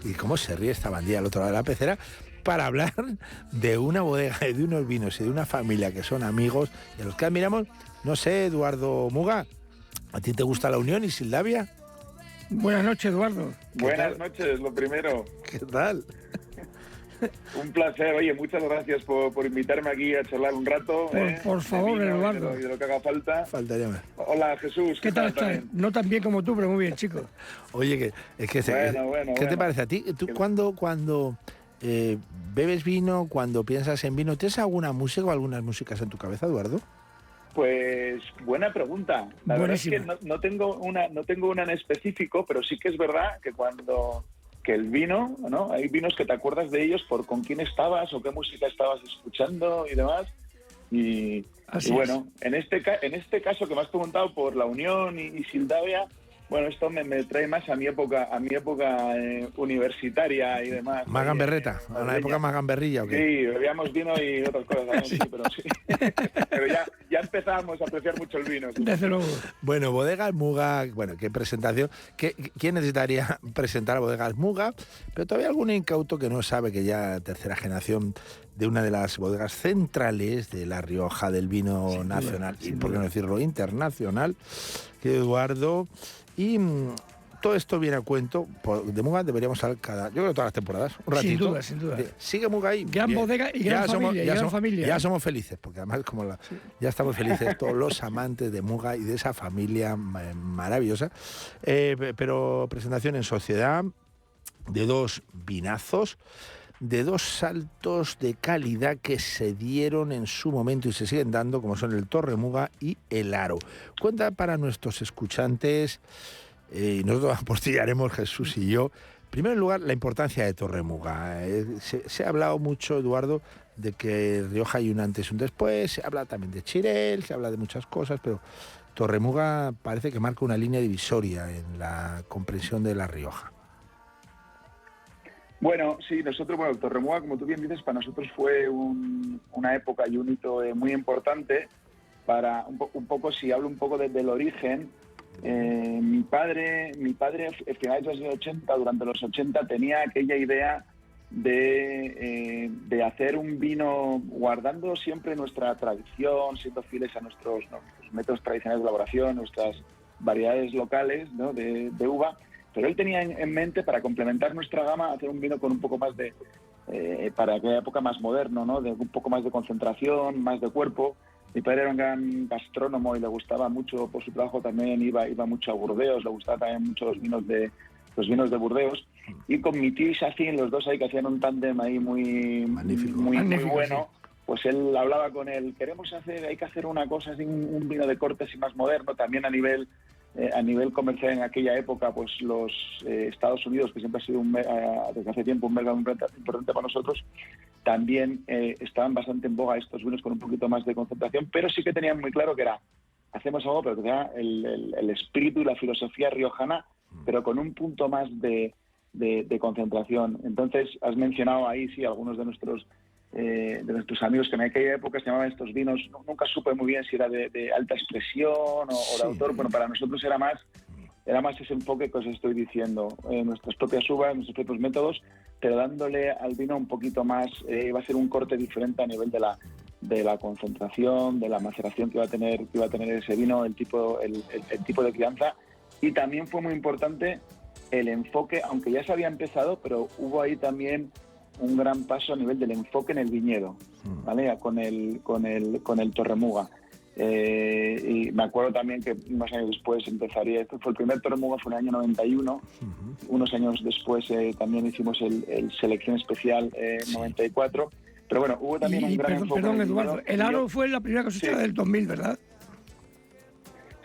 y cómo se ríe esta bandilla al otro lado de la pecera, para hablar de una bodega, de unos vinos y de una familia que son amigos y a los que admiramos. No sé, Eduardo Muga, ¿a ti te gusta la Unión y Sildavia? Buenas noches, Eduardo. Buenas noches, lo primero. ¿Qué tal? Un placer. Oye, muchas gracias por invitarme aquí a charlar un rato. Por favor, Eduardo. Y de lo que haga falta. Faltaría más. Hola, Jesús. ¿Qué tal estás? No tan bien como tú, pero muy bien, chicos. Oye, ¿qué te parece a ti? ¿Tú cuando bebes vino, cuando piensas en vino, ¿tienes alguna música o algunas músicas en tu cabeza, Eduardo? Pues buena pregunta. La verdad es que no tengo una en específico, pero sí que es verdad que el vino, ¿no? Hay vinos que te acuerdas de ellos por con quién estabas o qué música estabas escuchando y demás. Y bueno, en este caso que me has preguntado por la Unión y Sildavia, bueno, esto me trae más a mi época universitaria y demás. ¿Más gamberreta? ¿A la época más gamberrilla o qué? Sí, bebíamos vino y otras cosas también, sí, pero sí. Pero ya empezábamos a apreciar mucho el vino. ¿Sí? Desde luego. Bueno, Bodegas Muga, bueno, qué presentación. ¿Quién necesitaría presentar a Bodegas Muga? Pero todavía algún incauto que no sabe que ya tercera generación de una de las bodegas centrales de La Rioja, del vino nacional y, por qué no decirlo, internacional, que Eduardo. Y todo esto viene a cuento, de Muga deberíamos hablar yo creo todas las temporadas, un ratito. Sin duda. Sigue Muga ahí. Gran bien. bodega y gran familia. Ya somos felices, porque además ya estamos felices todos los amantes de Muga y de esa familia maravillosa. Pero presentación en sociedad de dos vinazos, de dos saltos de calidad que se dieron en su momento y se siguen dando, como son el Torre Muga y el Aro. Cuenta para nuestros escuchantes, y nosotros apostillaremos, Jesús y yo, en primer lugar, la importancia de Torre Muga. Se ha hablado mucho, Eduardo, de que en Rioja hay un antes y un después, se habla también de Chirel, se habla de muchas cosas, pero Torre Muga parece que marca una línea divisoria en la comprensión de La Rioja. Bueno, sí, Torre Muga, como tú bien dices, para nosotros fue una época y un hito muy importante. Para un poco, si hablo un poco del origen, mi padre a finales de los 80, durante los 80, tenía aquella idea de hacer un vino guardando siempre nuestra tradición, siendo fieles a nuestros métodos tradicionales de elaboración, nuestras variedades locales, ¿no?, de uva. Pero él tenía en mente, para complementar nuestra gama, hacer un vino con un poco más para aquella época más moderno, ¿no?, de un poco más de concentración, más de cuerpo. Mi padre era un gran gastrónomo y le gustaba mucho, por su trabajo también iba mucho a Burdeos, le gustaba también mucho los vinos de Burdeos. Y con mi tío Isacín, los dos ahí que hacían un tándem ahí muy bueno, pues él hablaba con él, hay que hacer una cosa así, un vino de corte así más moderno, también a nivel comercial. En aquella época, pues los Estados Unidos, que siempre ha sido desde hace tiempo un mercado importante para nosotros, también estaban bastante en boga estos vinos con un poquito más de concentración, pero sí que tenían muy claro que hacemos algo, pero que era el espíritu y la filosofía riojana, pero con un punto más de concentración. Entonces, has mencionado ahí, sí, algunos de nuestros amigos que en aquella época se llamaban estos vinos, nunca supe muy bien si era de alta expresión o de autor. Bueno, para nosotros era más ese enfoque que os estoy diciendo, nuestras propias uvas, nuestros propios métodos, pero dándole al vino un poquito más, va a ser un corte diferente a nivel de la concentración, de la maceración que iba a tener ese vino, el tipo de crianza. Y también fue muy importante el enfoque, aunque ya se había empezado, pero hubo ahí también un gran paso a nivel del enfoque en el viñedo, ¿vale?, con el Torre Muga. Y me acuerdo también que unos años después esto fue el primer Torre Muga, fue en el año 91. Unos años después también hicimos el Selección Especial 94. Pero bueno, hubo también un gran enfoque. Perdón, Eduardo, el Aro fue la primera cosecha del 2000, ¿verdad?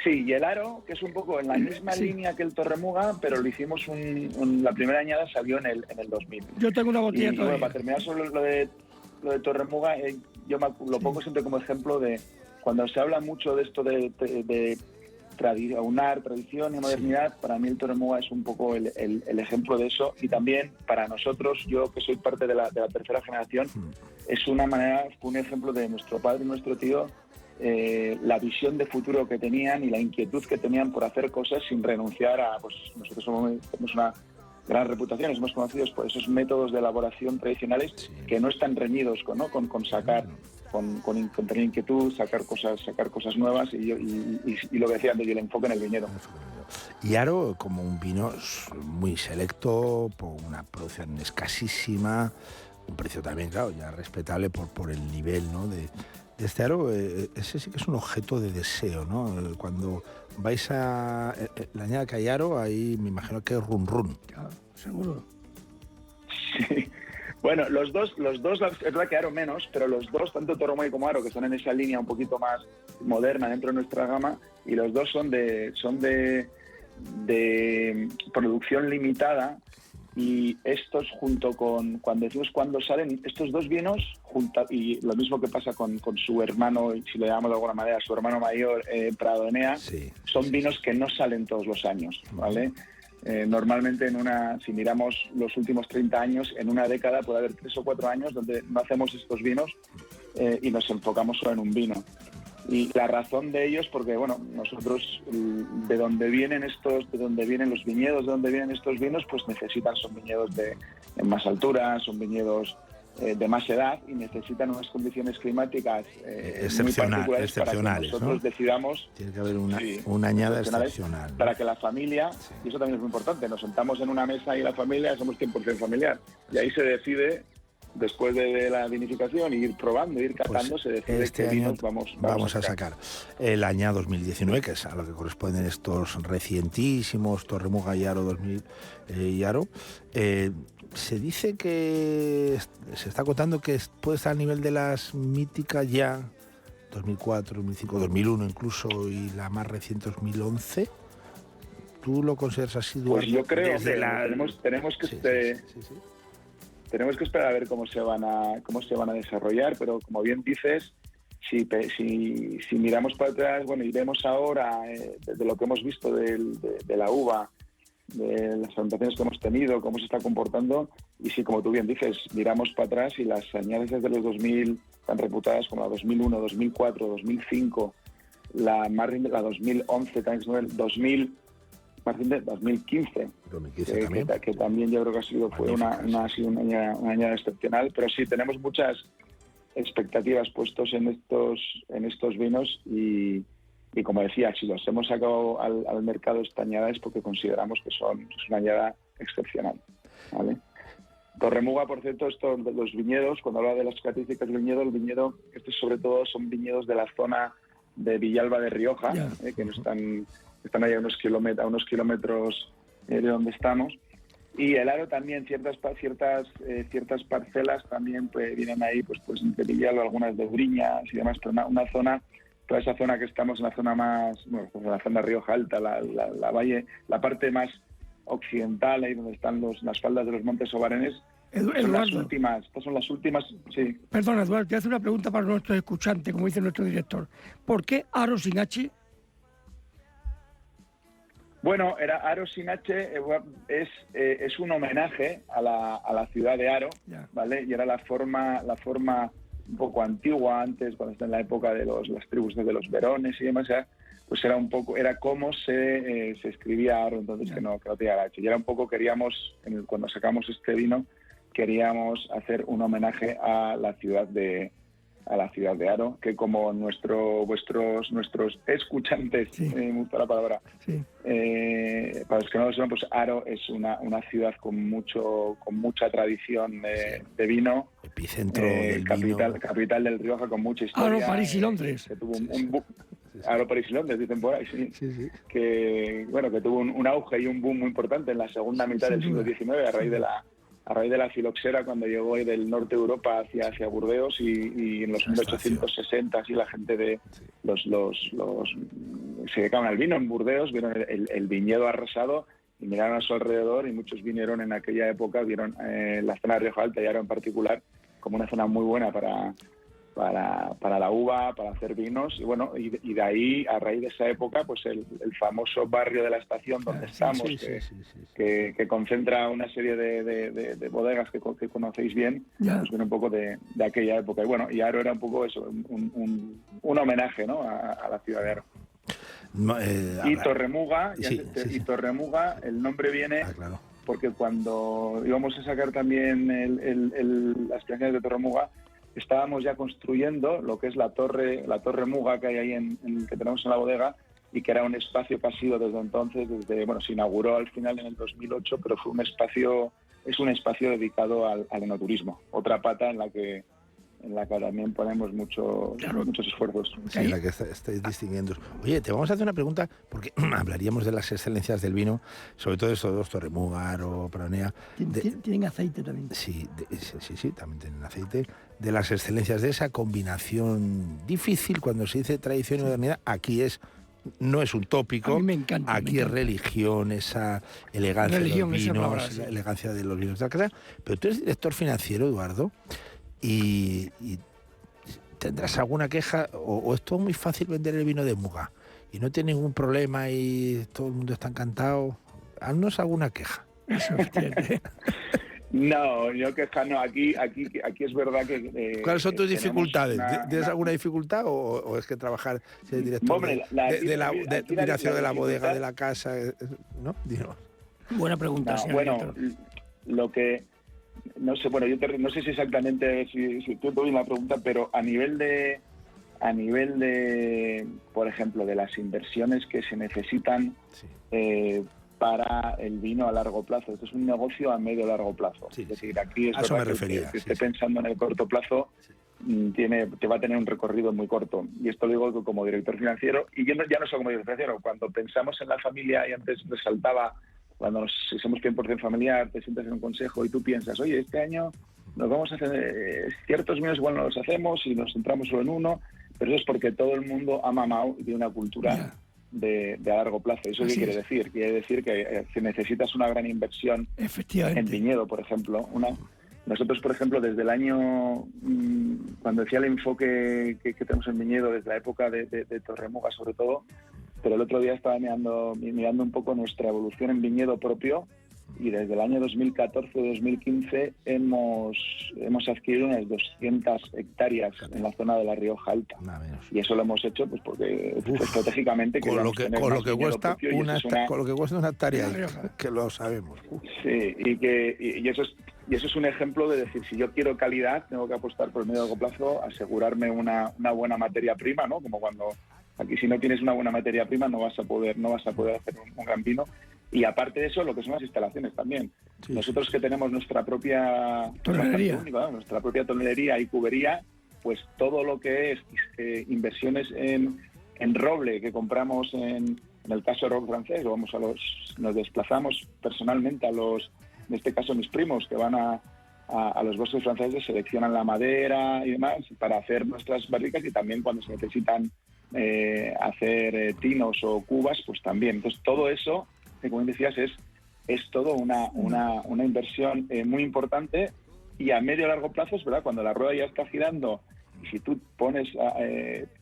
Sí, y el Aro, que es un poco en la misma línea que el Torre Muga, pero lo hicimos la primera añada salió en el 2000. Yo tengo una botella todavía. Bueno, para terminar sobre lo de Torre Muga, yo lo pongo siempre como ejemplo de cuando se habla mucho de esto de aunar tradición y modernidad. Para mí el Torre Muga es un poco el ejemplo de eso, y también para nosotros, yo que soy parte de la tercera generación, es un ejemplo de nuestro padre y nuestro tío, la visión de futuro que tenían y la inquietud que tenían por hacer cosas sin renunciar a, pues nosotros somos gran reputación, somos conocidos por esos métodos de elaboración tradicionales que no están reñidos con sacar, con tener inquietud, sacar cosas nuevas y lo que decía antes, y el enfoque en el viñedo. Y Haro, como un vino muy selecto, por una producción escasísima, un precio también, claro, ya respetable por el nivel, ¿no?, de este Haro. Ese sí que es un objeto de deseo, ¿no? Cuando vais a la añada que hay Haro, ahí me imagino que es run. Claro, seguro. Sí. Bueno, los dos, es verdad que Haro menos, pero los dos, tanto Torremuga como Haro, que están en esa línea un poquito más moderna dentro de nuestra gama, y los dos son de producción limitada. Y estos, junto con, cuando decimos cuándo salen, estos dos vinos, y lo mismo que pasa con su hermano, si le llamamos de alguna manera, su hermano mayor, Prado Enea, son vinos que no salen todos los años, ¿vale? Normalmente si miramos los últimos 30 años, en una década puede haber 3 o 4 años donde no hacemos estos vinos y nos enfocamos solo en un vino. Y la razón de ello es porque, bueno, nosotros de donde vienen los viñedos, de donde vienen estos vinos, pues son viñedos en más altura, son viñedos de más edad y necesitan unas condiciones climáticas muy particulares para que nosotros, ¿no?, decidamos. Tiene que haber una añada excepcional, ¿no?, para que la familia, y eso también es muy importante, nos sentamos en una mesa y la familia somos 100% familiar. Y ahí se decide, después de la vinificación, ir probando, ir catando, pues se decide qué vinos vamos a sacar. El año 2019, que es a lo que corresponden estos recientísimos Torremuga y Haro 2000 y Haro, se dice que se está contando que puede estar al nivel de las míticas ya 2004, 2005, 2001 incluso, y la más reciente 2011. ¿Tú lo consideras así, Eduardo? Pues yo creo que tenemos que esperar a ver cómo se van a desarrollar, pero como bien dices, si miramos para atrás, bueno, y vemos ahora de lo que hemos visto de la uva, de las fermentaciones que hemos tenido, cómo se está comportando, y si, como tú bien dices, miramos para atrás y las añadas desde los 2000 tan reputadas como la 2001, 2004, 2005, la 2011, también 2015, que también yo creo que fue una añada excepcional, pero sí, tenemos muchas expectativas puestos en estos vinos y como decía, si los hemos sacado al mercado esta añada es porque consideramos que es una añada excepcional, ¿vale? Torremuga, por cierto, los viñedos, cuando habla de las características del viñedo, el viñedo, estos sobre todo son viñedos de la zona de Villalba de Rioja, que no están allá a unos kilómetros de donde estamos. Y el Haro también, ciertas parcelas también pues, vienen ahí, pues de Villalba, algunas de Briñas y demás, pero una zona, toda esa zona que estamos en la zona más, bueno, pues en la zona de Rioja Alta, la valle, la parte más occidental, ahí donde están las faldas de los Montes Obarenes. Estas son las últimas, sí. Perdona, Eduardo, te hace una pregunta para nuestro escuchante, como dice nuestro director. ¿Por qué Haro sin H? Bueno, Haro sin H es un homenaje a la ciudad de Haro, ¿vale? Y era la forma un poco antigua antes, cuando está en la época de las tribus de los Verones y demás, pues era cómo se escribía Haro, entonces que no tenía la H. Y era un poco, cuando sacamos este vino, queríamos hacer un homenaje a la ciudad de Haro, que como vuestros escuchantes, me gusta la palabra, para los que no lo saben, pues Haro es una ciudad con mucha tradición de vino, epicentro del vino, capital del Rioja, con mucha historia. Haro, París y Londres. Que tuvo Haro, París y Londres, dicen por ahí, sí. Que tuvo un auge y un boom muy importante en la segunda mitad del siglo XIX a raíz de la filoxera, cuando llegó del norte de Europa hacia Burdeos y en los 1860 así la gente se dedicaban al vino en Burdeos, vieron el viñedo arrasado y miraron a su alrededor, y muchos vinieron en aquella época, vieron la zona de Rioja Alta y Haro en particular como una zona muy buena para la uva, para hacer vinos, y bueno, y de ahí, a raíz de esa época, pues el famoso barrio de la Estación donde estamos, que concentra una serie de bodegas que conocéis bien, pues viene un poco de aquella época. Y bueno, y Haro era un poco eso, un homenaje, ¿no?, a la ciudad de Haro. Y Torremuga, Torremuga, el nombre viene porque cuando íbamos a sacar también las creaciones de Torre Muga, estábamos ya construyendo lo que es la torre Muga que hay ahí que tenemos en la bodega, y que era un espacio que ha sido desde entonces, se inauguró al final en el 2008, pero es un espacio dedicado al enoturismo, otra pata en la que también ponemos muchos esfuerzos. Sí, en la que estáis distinguiendo. Oye, te vamos a hacer una pregunta, porque hablaríamos de las excelencias del vino, sobre todo estos dos, Torremugar o Pranea. Tienen aceite también. Sí, también tienen aceite. De las excelencias de esa combinación difícil, cuando se dice tradición y modernidad, aquí no es un tópico. A mí me encanta. Aquí es religión, esa elegancia de los vinos, la elegancia de los vinos de la casa. Pero tú eres director financiero, Eduardo, y ¿tendrás alguna queja? ¿O es todo muy fácil vender el vino de Muga y no tiene ningún problema y todo el mundo está encantado? Haznos alguna queja. Eso es cierto. No, yo queja no. Aquí es verdad que... ¿Cuáles son tus dificultades? ¿Tienes alguna dificultad o es que trabajar ser director Hombre, de la de la bodega de la casa? ¿No? Digo. Buena pregunta. No, bueno, lo que... No sé, bueno, no sé si exactamente si tú te doy la pregunta, pero a nivel de, por ejemplo, de las inversiones que se necesitan para el vino a largo plazo. Esto es un negocio a medio largo plazo. Sí, es decir, aquí es a eso me verdad refería. que esté pensando en el corto plazo, te va a tener un recorrido muy corto. Y esto lo digo como director financiero, y yo ya no soy como director financiero. Cuando pensamos en la familia, y antes resaltaba, cuando somos 100% familiar, te sientas en un consejo y tú piensas, oye, este año nos vamos a hacer ciertos vinos, igual no los hacemos y nos centramos solo en uno, pero eso es porque todo el mundo ha mamado de una cultura de a largo plazo. ¿Eso qué quiere decir? Quiere decir que si necesitas una gran inversión en viñedo, por ejemplo. Nosotros, por ejemplo, desde el año, cuando decía el enfoque que tenemos en viñedo, desde la época de Torre Muga sobre todo, pero el otro día estaba mirando un poco nuestra evolución en viñedo propio, y desde el año 2014-2015 hemos adquirido unas 200 hectáreas en la zona de la Rioja Alta. Y eso lo hemos hecho pues porque estratégicamente con lo que cuesta una hectárea, que lo sabemos. Sí, y eso es un ejemplo de decir, si yo quiero calidad, tengo que apostar por el medio y largo plazo, asegurarme una buena materia prima, ¿no? Como cuando aquí, si no tienes una buena materia prima, no vas a poder hacer un gran vino. Y aparte de eso, lo que son las instalaciones también. Nosotros que tenemos nuestra propia tonelería, nuestra propia tonelería y cubería, pues todo lo que es inversiones en roble que compramos en el caso de roble francés, nos desplazamos personalmente en este caso mis primos que van a los bosques franceses, seleccionan la madera y demás para hacer nuestras barricas, y también cuando se necesitan hacer tinos o cubas, pues también. Entonces todo eso, como decías, es todo una inversión muy importante, y a medio y largo plazo, es verdad, cuando la rueda ya está girando, y si tú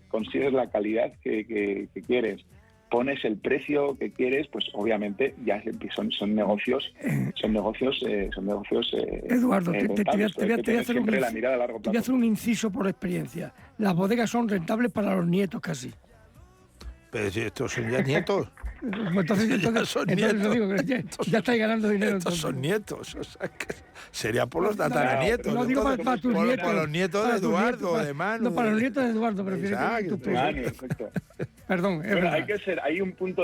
consigues la calidad que quieres, pones el precio que quieres, pues obviamente ya son negocios. Eduardo, te voy a hacer un inciso por experiencia. Las bodegas son rentables para los nietos casi. Pero si estos son ya nietos. Entonces lo digo, ya estáis ganando dinero. Estos son nietos, o sea, que sería por los tataranietos. No digo para tus nietos. Para los nietos de Eduardo, de Manu. No, para los nietos de Eduardo, prefiero que Manu, exacto. Perdón, bueno, hay un punto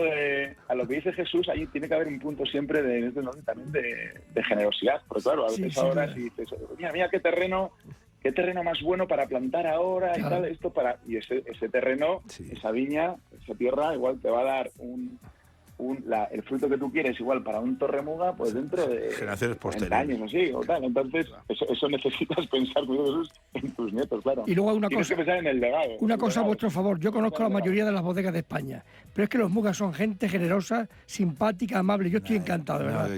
a lo que dice Jesús, ahí tiene que haber un punto siempre también de generosidad, porque claro, a veces ahora si dices, mira qué terreno más bueno para plantar ahora, claro. Y tal, y ese terreno, esa viña, esa tierra, igual te va a dar el fruto que tú quieres, igual para un Torre Muga, pues dentro de generaciones 30 años o así, o tal. Entonces, eso necesitas pensar en tus nietos, claro. Y luego tienes que pensar en el legado. Una cosa a vuestro favor, yo conozco la mayoría de las bodegas de España, pero es que los Mugas son gente generosa, simpática, amable. Yo estoy encantado, de verdad.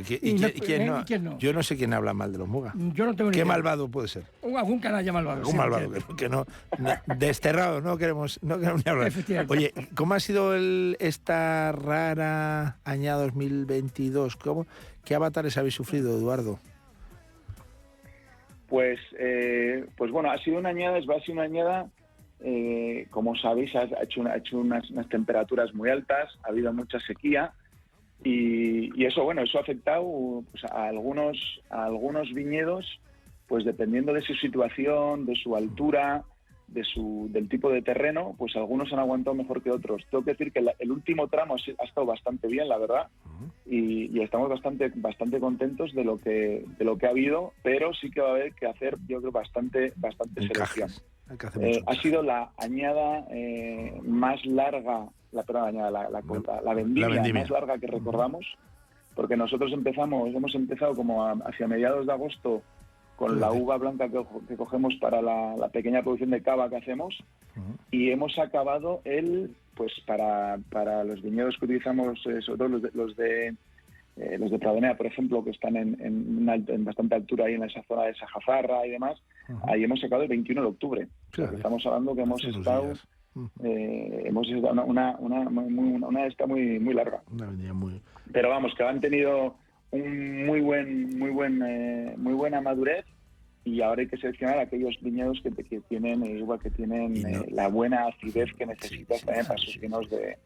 ¿Quién no? Yo no sé quién habla mal de los Mugas. Yo no tengo ni idea. ¿Qué malvado puede ser? Algún canalla malvado. Algún malvado, que no. Desterrado, no queremos ni hablar. Oye, ¿cómo ha sido esta rara año 2022? ¿Qué avatares habéis sufrido, Eduardo? Pues bueno, ha sido una añada, como sabéis, ha hecho unas temperaturas muy altas, ha habido mucha sequía, Y eso, bueno, eso ha afectado pues, a algunos viñedos, pues dependiendo de su situación, de su altura, del tipo de terreno, pues algunos han aguantado mejor que otros. Tengo que decir que el último tramo ha estado bastante bien, la verdad, y estamos bastante contentos de lo que ha habido, pero sí que va a haber que hacer, yo creo, bastante selección. Ha sido la añada más larga, la vendimia más larga que recordamos, porque nosotros hemos empezado como hacia mediados de agosto con la uva blanca que cogemos para la pequeña producción de cava que hacemos, y hemos acabado pues para los viñedos que utilizamos, sobre todo los de Pradonea, por ejemplo, que están en bastante altura ahí en esa zona de Sajazarra y demás, ahí hemos acabado el 21 de octubre. Claro. Estamos hablando que hemos estado una esta muy larga. Pero vamos, que han tenido un muy buena madurez, y ahora hay que seleccionar aquellos viñedos que tienen la buena acidez que necesitas también para sus vinos de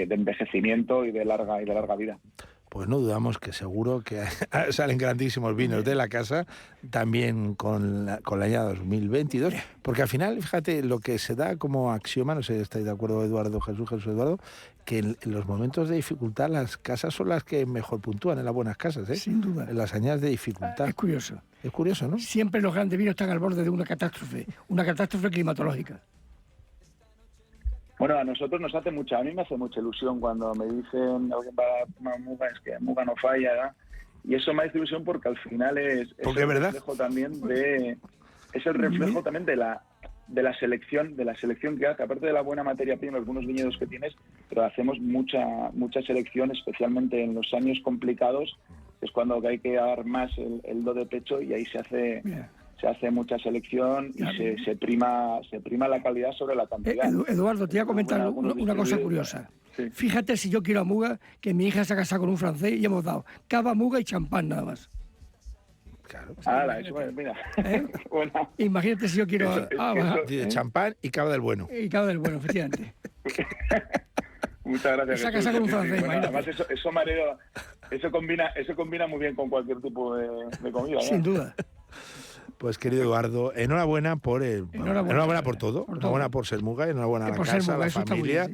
envejecimiento y de larga vida. Pues no dudamos que seguro que salen grandísimos vinos de la casa, también con la añada 2022, porque al final, fíjate, lo que se da como axioma, no sé si estáis de acuerdo, Jesús Eduardo, que en los momentos de dificultad las casas son las que mejor puntúan, en las buenas casas, ¿eh? Sin duda. En las añadas de dificultad. Es curioso. Es curioso, ¿no? Siempre los grandes vinos están al borde de una catástrofe climatológica. Bueno, a nosotros a mí me hace mucha ilusión cuando me dicen alguien va a tomar Muga, es que Muga no falla, ¿verdad? Y eso me hace ilusión porque al final es el reflejo también de la selección que hace, aparte de la buena materia prima, algunos viñedos que tienes, pero hacemos mucha selección, especialmente en los años complicados, que es cuando hay que dar más el do de pecho, y ahí se hace mucha selección y se prima la calidad sobre la cantidad. Eduardo, te voy a comentar una cosa curiosa. Sí. Fíjate, si yo quiero a Muga, que mi hija se ha casado con un francés y hemos dado cava, Muga y champán nada más. Claro. Mira. Bueno. Imagínate si yo quiero champán y cava del bueno. Y cava del bueno, efectivamente. Muchas gracias. Se ha casado con un francés, además eso combina muy bien con cualquier tipo de comida. Sin duda. Pues querido Eduardo, enhorabuena por todo, enhorabuena por ser Muga, enhorabuena a la casa, a la familia,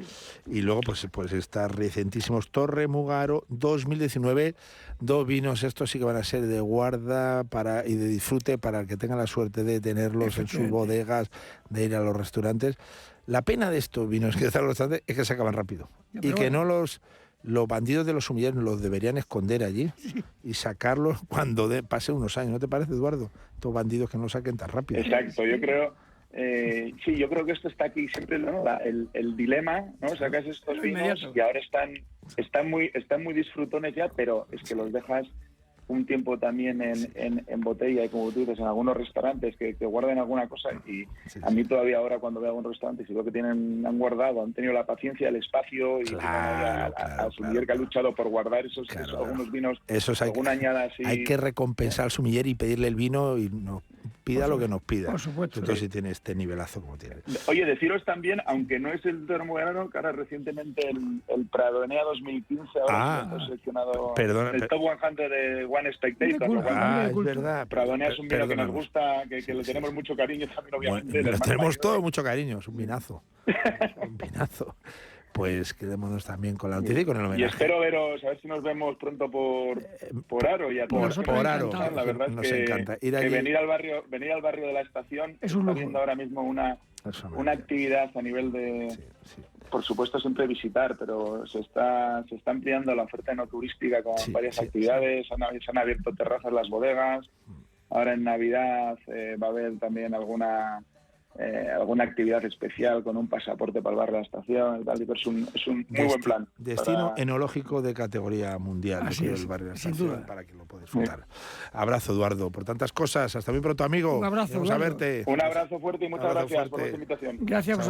y luego pues estar recentísimos. Torre Mugaro 2019, 2 vinos, estos sí que van a ser de guarda y de disfrute para el que tenga la suerte de tenerlos en sus bodegas, de ir a los restaurantes. La pena de estos vinos que están en los restaurantes es que se acaban rápido, y que no los bandidos de los sumilleros los deberían esconder allí y sacarlos cuando pasen unos años. ¿No te parece, Eduardo? Estos bandidos que no saquen tan rápido. Exacto, yo creo que esto está aquí siempre, ¿no? el dilema, ¿no? Sacas estos vinos y ahora están muy disfrutones ya, pero es que los dejas un tiempo también en botella, y como tú dices, en algunos restaurantes que guarden alguna cosa, y a mí todavía ahora cuando veo a un restaurante, si veo que han tenido la paciencia, el espacio, y a sumiller que ha luchado por guardar algunos vinos, alguna añada así. Hay que recompensar al sumiller y pedirle el vino, y nos pida lo que nos pida. Por supuesto. Entonces si tiene este nivelazo como tiene. Oye, deciros también, aunque no es el Torre Mugaro, que ahora recientemente el Pradonea 2015 ahora ha seleccionado el Top 100 de One Spectator. Es verdad. Pradonea es un vino que nos gusta, que le tenemos mucho cariño también, obviamente. Bueno, tenemos todo mucho cariño, es un vinazo. Un vinazo. Pues quedémonos también con la noticia y con el homenaje. Y espero veros, a ver si nos vemos pronto por Aro. Y a todos. Por Aro, la verdad nos es que encanta. venir al barrio de la estación está viendo ahora mismo una actividad a nivel de... Por supuesto siempre visitar, pero se está ampliando la oferta no turística con varias actividades. Se han abierto terrazas en las bodegas. Ahora en Navidad va a haber también alguna actividad especial con un pasaporte para el barrio de la estación y tal. Es un muy buen plan. Destino enológico de categoría mundial, el barrio de la estación, para que lo puedas disfrutar. Abrazo, Eduardo, por tantas cosas. Hasta muy pronto, amigo. Un abrazo. Vamos a verte. Un abrazo fuerte y muchas gracias por la invitación. Gracias a vosotros.